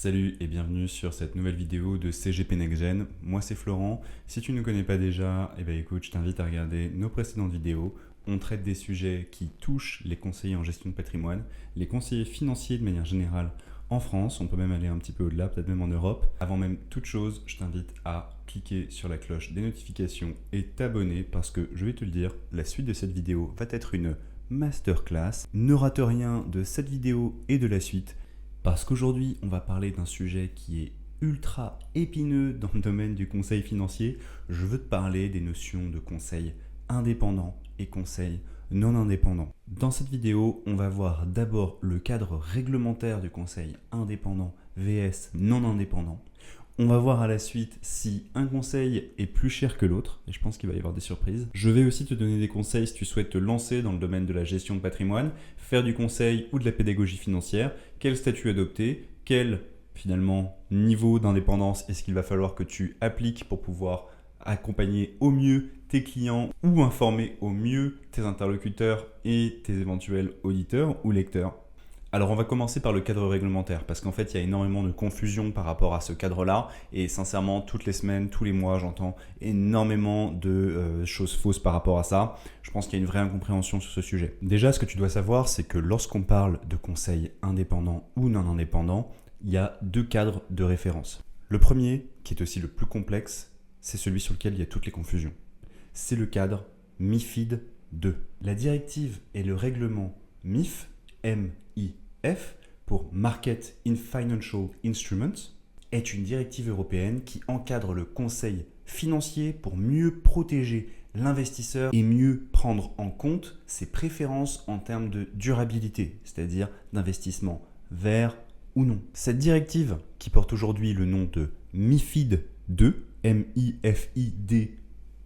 Salut et bienvenue sur cette nouvelle vidéo de CGP Next Gen. Moi c'est Florent. Si tu ne nous connais pas déjà, écoute, je t'invite à regarder nos précédentes vidéos. On traite des sujets qui touchent les conseillers en gestion de patrimoine, les conseillers financiers de manière générale en France. On peut même aller un petit peu au-delà, peut-être même en Europe. Avant même toute chose, je t'invite à cliquer sur la cloche des notifications et t'abonner parce que je vais te le dire, la suite de cette vidéo va être une masterclass. Ne rate rien de cette vidéo et de la suite. Parce qu'aujourd'hui, on va parler d'un sujet qui est ultra épineux dans le domaine du conseil financier. Je veux te parler des notions de conseil indépendant et conseil non indépendant. Dans cette vidéo, on va voir d'abord le cadre réglementaire du conseil indépendant vs non indépendant. On va voir à la suite si un conseil est plus cher que l'autre, et je pense qu'il va y avoir des surprises. Je vais aussi te donner des conseils si tu souhaites te lancer dans le domaine de la gestion de patrimoine, faire du conseil ou de la pédagogie financière, quel statut adopter, quel finalement niveau d'indépendance est-ce qu'il va falloir que tu appliques pour pouvoir accompagner au mieux tes clients ou informer au mieux tes interlocuteurs et tes éventuels auditeurs ou lecteurs. Alors on va commencer par le cadre réglementaire parce qu'en fait il y a énormément de confusion par rapport à ce cadre-là et sincèrement toutes les semaines, tous les mois j'entends énormément de choses fausses par rapport à ça. Je pense qu'il y a une vraie incompréhension sur ce sujet. Déjà ce que tu dois savoir c'est que lorsqu'on parle de conseil indépendant ou non indépendant, il y a deux cadres de référence. Le premier, qui est aussi le plus complexe, c'est celui sur lequel il y a toutes les confusions. C'est le cadre MiFID II. La directive et le règlement MIF, MIF, pour Market in Financial Instruments, est une directive européenne qui encadre le conseil financier pour mieux protéger l'investisseur et mieux prendre en compte ses préférences en termes de durabilité, c'est-à-dire d'investissement vert ou non. Cette directive, qui porte aujourd'hui le nom de MiFID II, MIFID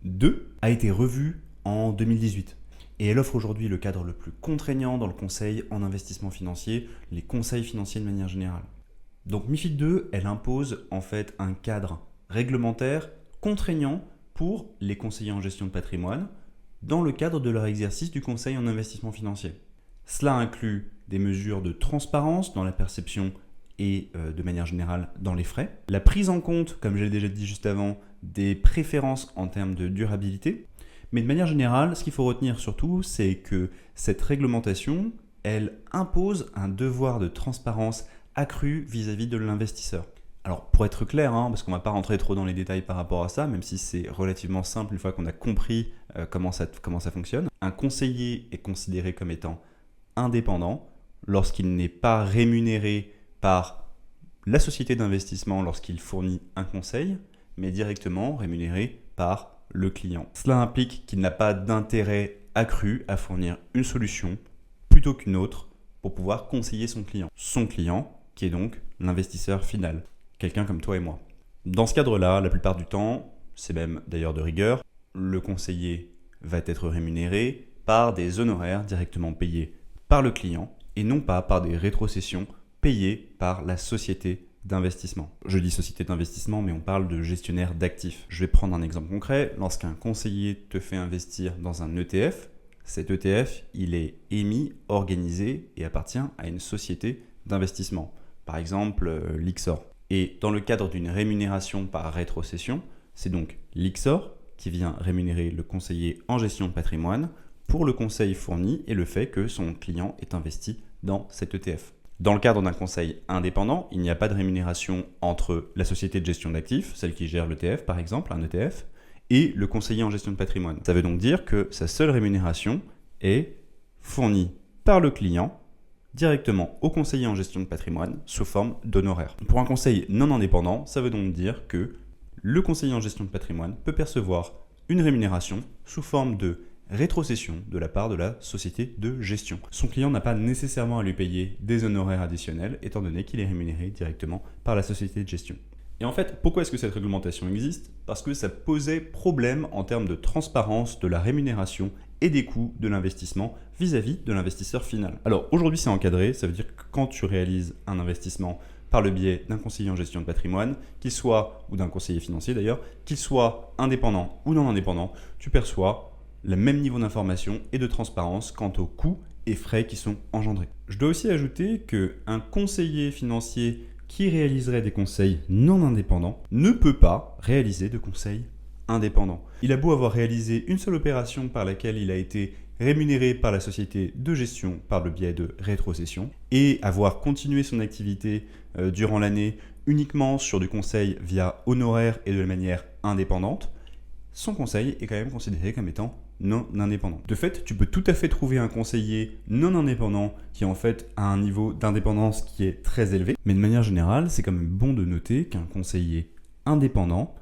2, a été revue en 2018. Et elle offre aujourd'hui le cadre le plus contraignant dans le conseil en investissement financier, les conseils financiers de manière générale. Donc MiFID 2, elle impose en fait un cadre réglementaire contraignant pour les conseillers en gestion de patrimoine dans le cadre de leur exercice du conseil en investissement financier. Cela inclut des mesures de transparence dans la perception et de manière générale dans les frais, la prise en compte, comme je l'ai déjà dit juste avant, des préférences en termes de durabilité. Mais de manière générale, ce qu'il faut retenir surtout, c'est que cette réglementation, elle impose un devoir de transparence accru vis-à-vis de l'investisseur. Alors pour être clair, parce qu'on ne va pas rentrer trop dans les détails par rapport à ça, même si c'est relativement simple une fois qu'on a compris comment ça fonctionne, un conseiller est considéré comme étant indépendant lorsqu'il n'est pas rémunéré par la société d'investissement lorsqu'il fournit un conseil, mais directement rémunéré par le client. Cela implique qu'il n'a pas d'intérêt accru à fournir une solution plutôt qu'une autre pour pouvoir conseiller son client. Son client, qui est donc l'investisseur final, quelqu'un comme toi et moi. Dans ce cadre-là, la plupart du temps, c'est même d'ailleurs de rigueur, le conseiller va être rémunéré par des honoraires directement payés par le client et non pas par des rétrocessions payées par la société d'investissement. Je dis société d'investissement, mais on parle de gestionnaire d'actifs. Je vais prendre un exemple concret. Lorsqu'un conseiller te fait investir dans un ETF, cet ETF, il est émis, organisé et appartient à une société d'investissement. Par exemple, l'IXOR. Et dans le cadre d'une rémunération par rétrocession, c'est donc l'IXOR qui vient rémunérer le conseiller en gestion de patrimoine pour le conseil fourni et le fait que son client est investi dans cet ETF. Dans le cadre d'un conseil indépendant, il n'y a pas de rémunération entre la société de gestion d'actifs, celle qui gère l'ETF par exemple, un ETF, et le conseiller en gestion de patrimoine. Ça veut donc dire que sa seule rémunération est fournie par le client directement au conseiller en gestion de patrimoine sous forme d'honoraires. Pour un conseil non indépendant, ça veut donc dire que le conseiller en gestion de patrimoine peut percevoir une rémunération sous forme de rétrocession de la part de la société de gestion. Son client n'a pas nécessairement à lui payer des honoraires additionnels étant donné qu'il est rémunéré directement par la société de gestion. Et en fait, pourquoi est-ce que cette réglementation existe ? Parce que ça posait problème en termes de transparence de la rémunération et des coûts de l'investissement vis-à-vis de l'investisseur final. Alors aujourd'hui c'est encadré, ça veut dire que quand tu réalises un investissement par le biais d'un conseiller en gestion de patrimoine, qu'il soit, ou d'un conseiller financier d'ailleurs, qu'il soit indépendant ou non indépendant, tu perçois le même niveau d'information et de transparence quant aux coûts et frais qui sont engendrés. Je dois aussi ajouter qu'un conseiller financier qui réaliserait des conseils non indépendants ne peut pas réaliser de conseils indépendants. Il a beau avoir réalisé une seule opération par laquelle il a été rémunéré par la société de gestion par le biais de rétrocession et avoir continué son activité durant l'année uniquement sur du conseil via honoraire et de manière indépendante, son conseil est quand même considéré comme étant non indépendant. De fait, tu peux tout à fait trouver un conseiller non indépendant qui en fait a un niveau d'indépendance qui est très élevé, mais de manière générale, c'est quand même bon de noter qu'un conseiller indépendant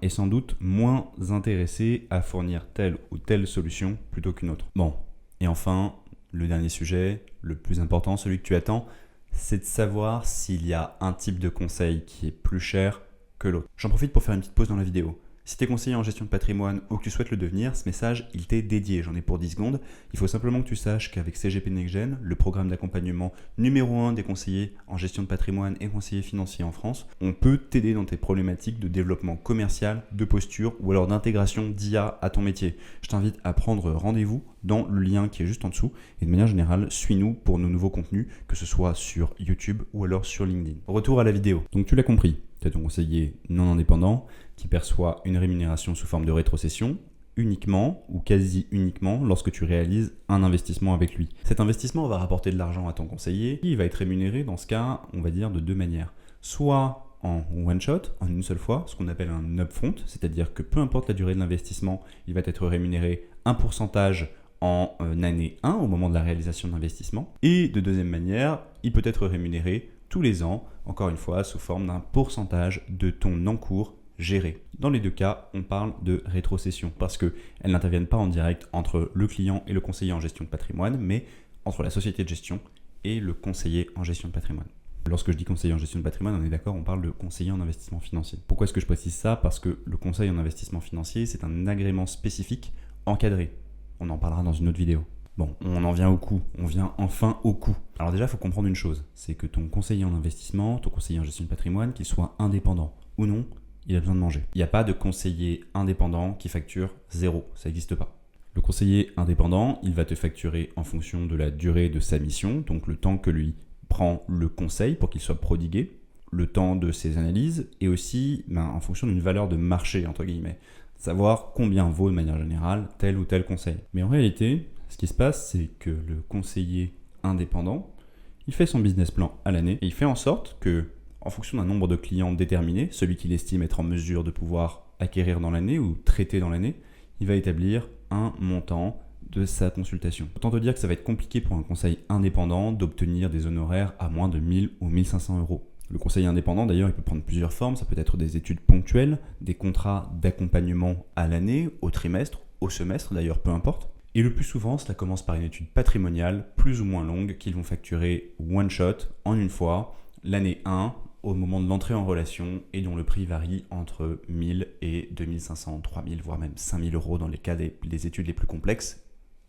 est sans doute moins intéressé à fournir telle ou telle solution plutôt qu'une autre. Bon, et enfin, le dernier sujet, le plus important, celui que tu attends, c'est de savoir s'il y a un type de conseil qui est plus cher que l'autre. J'en profite pour faire une petite pause dans la vidéo. Si tu es conseiller en gestion de patrimoine ou que tu souhaites le devenir, ce message, il t'est dédié. J'en ai pour 10 secondes. Il faut simplement que tu saches qu'avec CGP NextGen, le programme d'accompagnement numéro 1 des conseillers en gestion de patrimoine et conseillers financiers en France, on peut t'aider dans tes problématiques de développement commercial, de posture ou alors d'intégration d'IA à ton métier. Je t'invite à prendre rendez-vous dans le lien qui est juste en dessous. Et de manière générale, suis-nous pour nos nouveaux contenus, que ce soit sur YouTube ou alors sur LinkedIn. Retour à la vidéo. Donc tu l'as compris. Tu as ton conseiller non indépendant qui perçoit une rémunération sous forme de rétrocession uniquement ou quasi uniquement lorsque tu réalises un investissement avec lui. Cet investissement va rapporter de l'argent à ton conseiller. Il va être rémunéré dans ce cas, on va dire, de deux manières. Soit en one shot, en une seule fois, ce qu'on appelle un upfront, c'est-à-dire que peu importe la durée de l'investissement, il va être rémunéré un pourcentage en année 1 au moment de la réalisation de l'investissement. Et de deuxième manière, il peut être rémunéré tous les ans, encore une fois, sous forme d'un pourcentage de ton encours géré. Dans les deux cas, on parle de rétrocession parce qu'elles n'interviennent pas en direct entre le client et le conseiller en gestion de patrimoine, mais entre la société de gestion et le conseiller en gestion de patrimoine. Lorsque je dis conseiller en gestion de patrimoine, on est d'accord, on parle de conseiller en investissement financier. Pourquoi est-ce que je précise ça? Parce que le conseil en investissement financier, c'est un agrément spécifique encadré. On en parlera dans une autre vidéo. Bon, on en vient au coût, on vient enfin au coût. Alors déjà, il faut comprendre une chose, c'est que ton conseiller en investissement, ton conseiller en gestion de patrimoine, qu'il soit indépendant ou non, il a besoin de manger. Il n'y a pas de conseiller indépendant qui facture 0, ça n'existe pas. Le conseiller indépendant, il va te facturer en fonction de la durée de sa mission, donc le temps que lui prend le conseil pour qu'il soit prodigué, le temps de ses analyses et aussi en fonction d'une valeur de marché, entre guillemets. Savoir combien vaut de manière générale tel ou tel conseil. Mais en réalité, ce qui se passe, c'est que le conseiller indépendant, il fait son business plan à l'année et il fait en sorte que, en fonction d'un nombre de clients déterminé, celui qu'il estime être en mesure de pouvoir acquérir dans l'année ou traiter dans l'année, il va établir un montant de sa consultation. Autant te dire que ça va être compliqué pour un conseil indépendant d'obtenir des honoraires à moins de 1000 ou 1500 euros. Le conseiller indépendant, d'ailleurs, il peut prendre plusieurs formes. Ça peut être des études ponctuelles, des contrats d'accompagnement à l'année, au trimestre, au semestre, d'ailleurs, peu importe. Et le plus souvent, cela commence par une étude patrimoniale plus ou moins longue qu'ils vont facturer one shot, en une fois, l'année 1, au moment de l'entrée en relation et dont le prix varie entre 1000 et 2500, 3000, voire même 5000 euros dans les cas des études les plus complexes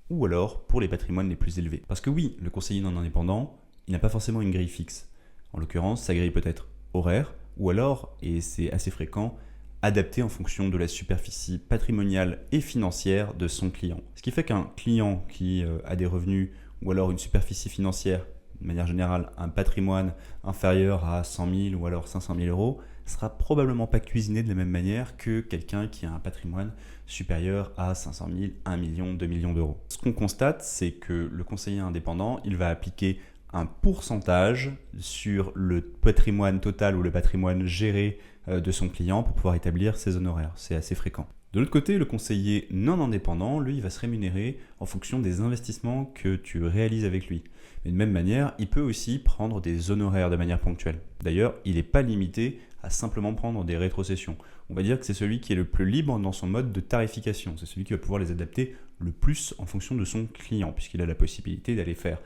ou alors pour les patrimoines les plus élevés. Parce que oui, le conseiller non indépendant, il n'a pas forcément une grille fixe. En l'occurrence, sa grille peut être horaire ou alors, et c'est assez fréquent, adapté en fonction de la superficie patrimoniale et financière de son client. Ce qui fait qu'un client qui a des revenus ou alors une superficie financière, de manière générale un patrimoine inférieur à 100 000 ou alors 500 000 euros, sera probablement pas cuisiné de la même manière que quelqu'un qui a un patrimoine supérieur à 500 000, 1 million, 2 millions d'euros. Ce qu'on constate, c'est que le conseiller indépendant, il va appliquer un pourcentage sur le patrimoine total ou le patrimoine géré de son client pour pouvoir établir ses honoraires. C'est assez fréquent. De l'autre côté, le conseiller non indépendant, lui, il va se rémunérer en fonction des investissements que tu réalises avec lui. Mais de même manière, il peut aussi prendre des honoraires de manière ponctuelle. D'ailleurs, il n'est pas limité à simplement prendre des rétrocessions. On va dire que c'est celui qui est le plus libre dans son mode de tarification. C'est celui qui va pouvoir les adapter le plus en fonction de son client, puisqu'il a la possibilité d'aller faire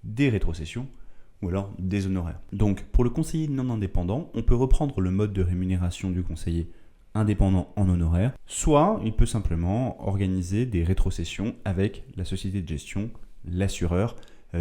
des rétrocessions ou alors des honoraires. Donc, pour le conseiller non indépendant, on peut reprendre le mode de rémunération du conseiller indépendant en honoraire, soit il peut simplement organiser des rétrocessions avec la société de gestion, l'assureur,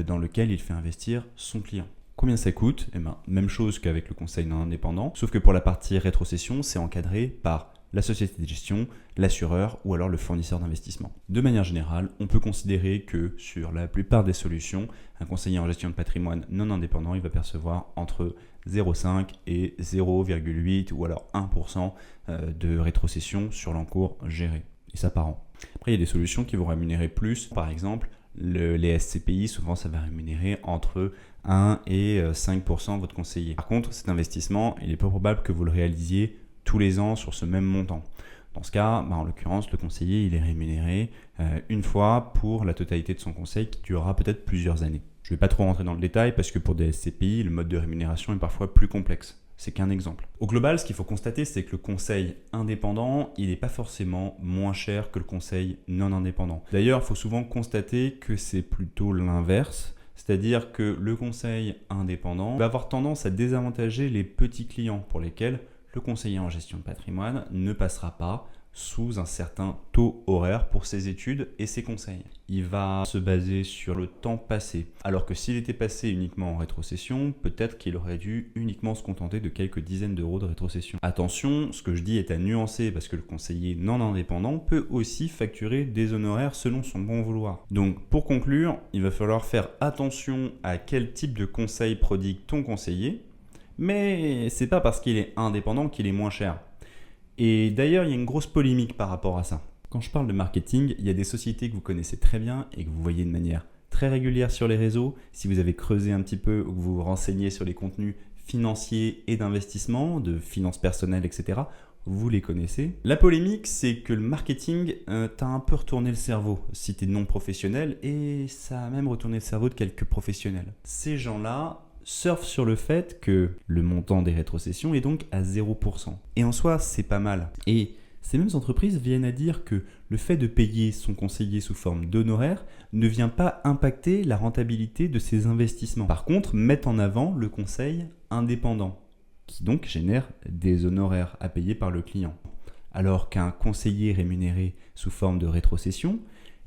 dans lequel il fait investir son client. Combien ça coûte? Même chose qu'avec le conseil non indépendant, sauf que pour la partie rétrocession, c'est encadré par la société de gestion, l'assureur ou alors le fournisseur d'investissement. De manière générale, on peut considérer que sur la plupart des solutions, un conseiller en gestion de patrimoine non indépendant, il va percevoir entre 0,5 et 0,8 ou alors 1% de rétrocession sur l'encours géré, et ça par an. Après, il y a des solutions qui vont rémunérer plus. Par exemple, les SCPI, souvent ça va rémunérer entre 1 et 5% votre conseiller. Par contre, cet investissement, il est peu probable que vous le réalisiez tous les ans sur ce même montant. Dans ce cas, en l'occurrence, le conseiller il est rémunéré une fois pour la totalité de son conseil qui durera peut-être plusieurs années. Je ne vais pas trop rentrer dans le détail parce que pour des SCPI, le mode de rémunération est parfois plus complexe. C'est qu'un exemple. Au global, ce qu'il faut constater, c'est que le conseil indépendant, il n'est pas forcément moins cher que le conseil non indépendant. D'ailleurs, il faut souvent constater que c'est plutôt l'inverse. C'est-à-dire que le conseil indépendant va avoir tendance à désavantager les petits clients pour lesquels le conseiller en gestion de patrimoine ne passera pas sous un certain taux horaire pour ses études et ses conseils. Il va se baser sur le temps passé. Alors que s'il était passé uniquement en rétrocession, peut-être qu'il aurait dû uniquement se contenter de quelques dizaines d'euros de rétrocession. Attention, ce que je dis est à nuancer parce que le conseiller non indépendant peut aussi facturer des honoraires selon son bon vouloir. Donc pour conclure, il va falloir faire attention à quel type de conseil prodigue ton conseiller, mais c'est pas parce qu'il est indépendant qu'il est moins cher. Et d'ailleurs, il y a une grosse polémique par rapport à ça. Quand je parle de marketing, il y a des sociétés que vous connaissez très bien et que vous voyez de manière très régulière sur les réseaux. Si vous avez creusé un petit peu ou que vous vous renseignez sur les contenus financiers et d'investissement, de finances personnelles, etc., vous les connaissez. La polémique, c'est que le marketing t'a un peu retourné le cerveau si tu es non professionnel et ça a même retourné le cerveau de quelques professionnels. Ces gens-là surfent sur le fait que le montant des rétrocessions est donc à 0%. Et en soi, c'est pas mal. Et ces mêmes entreprises viennent à dire que le fait de payer son conseiller sous forme d'honoraires ne vient pas impacter la rentabilité de ses investissements. Par contre, mettent en avant le conseil indépendant, qui donc génère des honoraires à payer par le client. Alors qu'un conseiller rémunéré sous forme de rétrocession,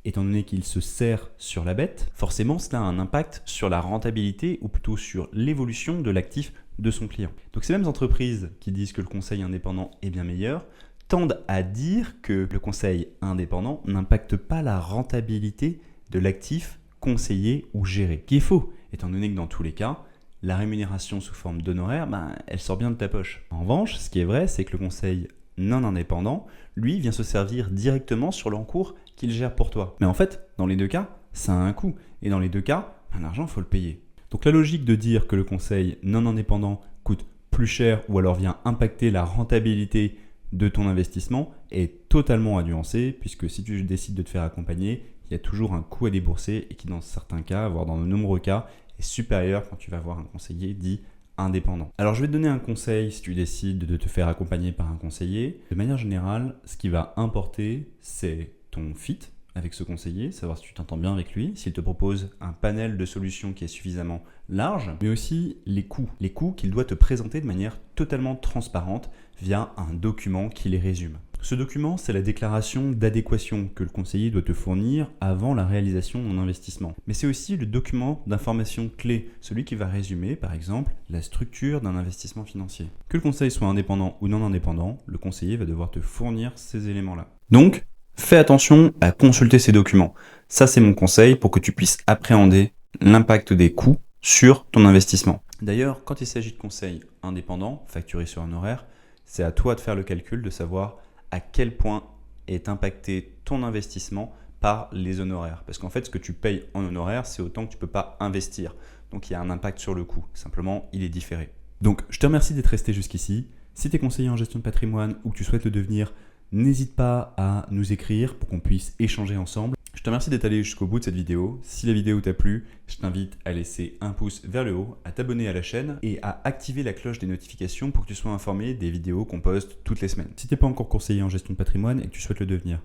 étant donné qu'il se sert sur la bête, forcément cela a un impact sur la rentabilité ou plutôt sur l'évolution de l'actif de son client. Donc ces mêmes entreprises qui disent que le conseil indépendant est bien meilleur tendent à dire que le conseil indépendant n'impacte pas la rentabilité de l'actif conseillé ou géré. Ce qui est faux, étant donné que dans tous les cas, la rémunération sous forme d'honoraires, elle sort bien de ta poche. En revanche, ce qui est vrai, c'est que le conseil non indépendant, lui, vient se servir directement sur l'encours qu'il gère pour toi. Mais en fait, dans les deux cas, ça a un coût. Et dans les deux cas, l'argent, il faut le payer. Donc la logique de dire que le conseil non indépendant coûte plus cher ou alors vient impacter la rentabilité de ton investissement est totalement à nuancer, puisque si tu décides de te faire accompagner, il y a toujours un coût à débourser et qui dans certains cas, voire dans de nombreux cas, est supérieur quand tu vas voir un conseiller dit indépendant. Alors je vais te donner un conseil si tu décides de te faire accompagner par un conseiller. De manière générale, ce qui va importer, c'est ton fit avec ce conseiller, savoir si tu t'entends bien avec lui, s'il te propose un panel de solutions qui est suffisamment large, mais aussi les coûts qu'il doit te présenter de manière totalement transparente via un document qui les résume. Ce document, c'est la déclaration d'adéquation que le conseiller doit te fournir avant la réalisation de ton investissement. Mais c'est aussi le document d'information clé, celui qui va résumer, par exemple, la structure d'un investissement financier. Que le conseil soit indépendant ou non indépendant, le conseiller va devoir te fournir ces éléments-là. Donc, fais attention à consulter ces documents. Ça, c'est mon conseil pour que tu puisses appréhender l'impact des coûts sur ton investissement. D'ailleurs, quand il s'agit de conseils indépendants, facturés sur un horaire, c'est à toi de faire le calcul, de savoir à quel point est impacté ton investissement par les honoraires. Parce qu'en fait, ce que tu payes en honoraires, c'est autant que tu ne peux pas investir. Donc, il y a un impact sur le coût. Simplement, il est différé. Donc, je te remercie d'être resté jusqu'ici. Si tu es conseiller en gestion de patrimoine ou que tu souhaites le devenir, n'hésite pas à nous écrire pour qu'on puisse échanger ensemble. Je te remercie d'être allé jusqu'au bout de cette vidéo. Si la vidéo t'a plu, je t'invite à laisser un pouce vers le haut, à t'abonner à la chaîne et à activer la cloche des notifications pour que tu sois informé des vidéos qu'on poste toutes les semaines. Si tu n'es pas encore conseiller en gestion de patrimoine et que tu souhaites le devenir,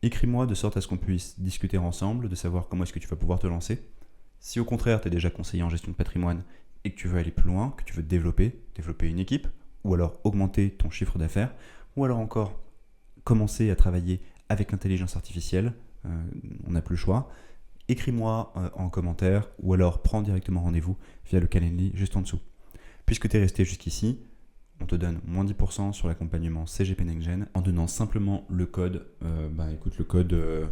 écris-moi de sorte à ce qu'on puisse discuter ensemble, de savoir comment est-ce que tu vas pouvoir te lancer. Si au contraire, tu es déjà conseiller en gestion de patrimoine et que tu veux aller plus loin, que tu veux te développer une équipe, ou alors augmenter ton chiffre d'affaires, ou alors encore commencer à travailler avec l'intelligence artificielle, on n'a plus le choix, écris-moi en commentaire ou alors prends directement rendez-vous via le Calendly juste en dessous. Puisque tu es resté jusqu'ici, on te donne moins 10% sur l'accompagnement CGP NextGen en donnant simplement le code, le code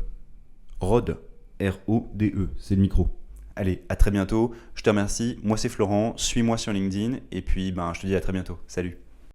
RODE, R-O-D-E, c'est le micro. Allez, à très bientôt, je te remercie, moi c'est Florent, suis-moi sur LinkedIn et puis je te dis à très bientôt, salut.